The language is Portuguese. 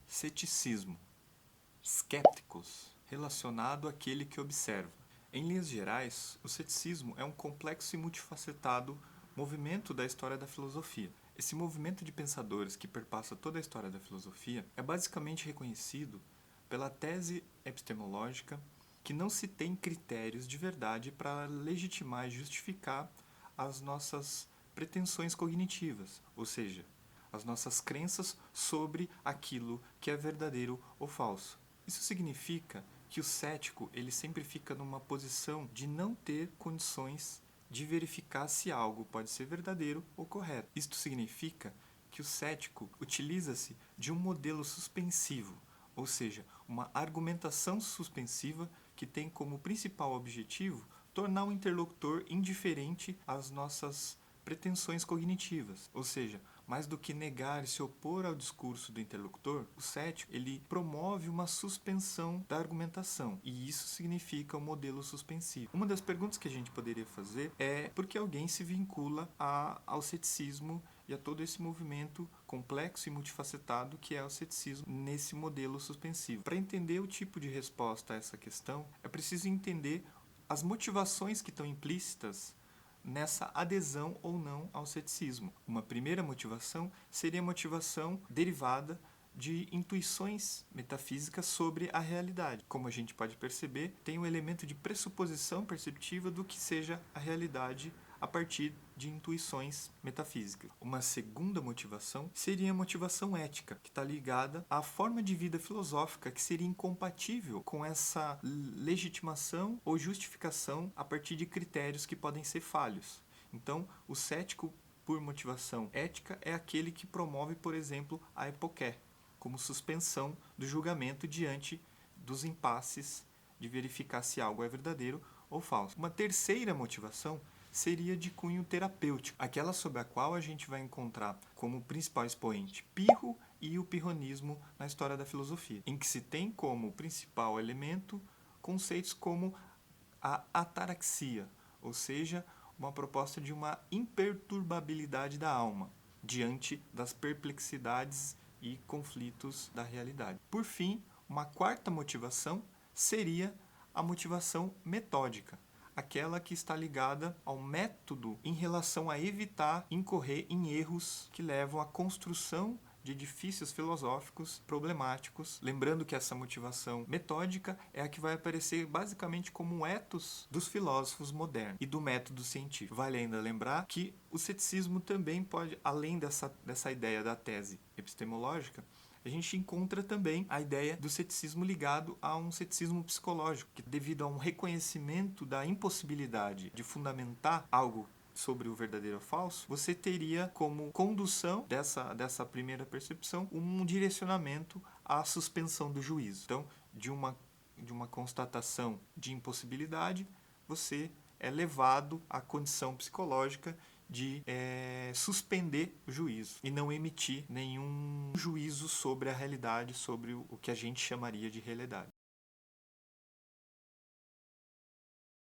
Ceticismo. Skepticus, relacionado àquele que observa. Em linhas gerais, o ceticismo é um complexo e multifacetado movimento da história da filosofia. Esse movimento de pensadores que perpassa toda a história da filosofia é basicamente reconhecido pela tese epistemológica que não se tem critérios de verdade para legitimar e justificar as nossas pretensões cognitivas, ou seja, as nossas crenças sobre aquilo que é verdadeiro ou falso. Isso significa que o cético ele sempre fica numa posição de não ter condições de verificar se algo pode ser verdadeiro ou correto. Isto significa que o cético utiliza-se de um modelo suspensivo, ou seja, uma argumentação suspensiva que tem como principal objetivo tornar o interlocutor indiferente às nossas pretensões cognitivas, ou seja, mais do que negar e se opor ao discurso do interlocutor, o cético ele promove uma suspensão da argumentação, e isso significa o modelo suspensivo. Uma das perguntas que a gente poderia fazer é por que alguém se vincula ao ceticismo e a todo esse movimento complexo e multifacetado que é o ceticismo nesse modelo suspensivo. Para entender o tipo de resposta a essa questão, é preciso entender as motivações que estão implícitas nessa adesão ou não ao ceticismo. Uma primeira motivação seria a motivação derivada de intuições metafísicas sobre a realidade. Como a gente pode perceber, tem um elemento de pressuposição perceptiva do que seja a realidade a partir de intuições metafísicas. Uma segunda motivação seria a motivação ética, que está ligada à forma de vida filosófica que seria incompatível com essa legitimação ou justificação a partir de critérios que podem ser falhos. Então, o cético, por motivação ética, é aquele que promove, por exemplo, a epoché, como suspensão do julgamento diante dos impasses de verificar se algo é verdadeiro ou falso. Uma terceira motivação seria de cunho terapêutico, aquela sobre a qual a gente vai encontrar como principal expoente Pirro e o pirronismo na história da filosofia, em que se tem como principal elemento conceitos como a ataraxia, ou seja, uma proposta de uma imperturbabilidade da alma diante das perplexidades e conflitos da realidade. Por fim, uma quarta motivação seria a motivação metódica, aquela que está ligada ao método em relação a evitar incorrer em erros que levam à construção de edifícios filosóficos problemáticos. Lembrando que essa motivação metódica é a que vai aparecer basicamente como um ethos dos filósofos modernos e do método científico. Vale ainda lembrar que o ceticismo também pode, além dessa ideia da tese epistemológica, a gente encontra também a ideia do ceticismo ligado a um ceticismo psicológico, que devido a um reconhecimento da impossibilidade de fundamentar algo sobre o verdadeiro ou falso, você teria como condução dessa primeira percepção um direcionamento à suspensão do juízo. Então, de uma constatação de impossibilidade, você é levado à condição psicológica de suspender o juízo e não emitir nenhum juízo sobre a realidade, sobre o que a gente chamaria de realidade.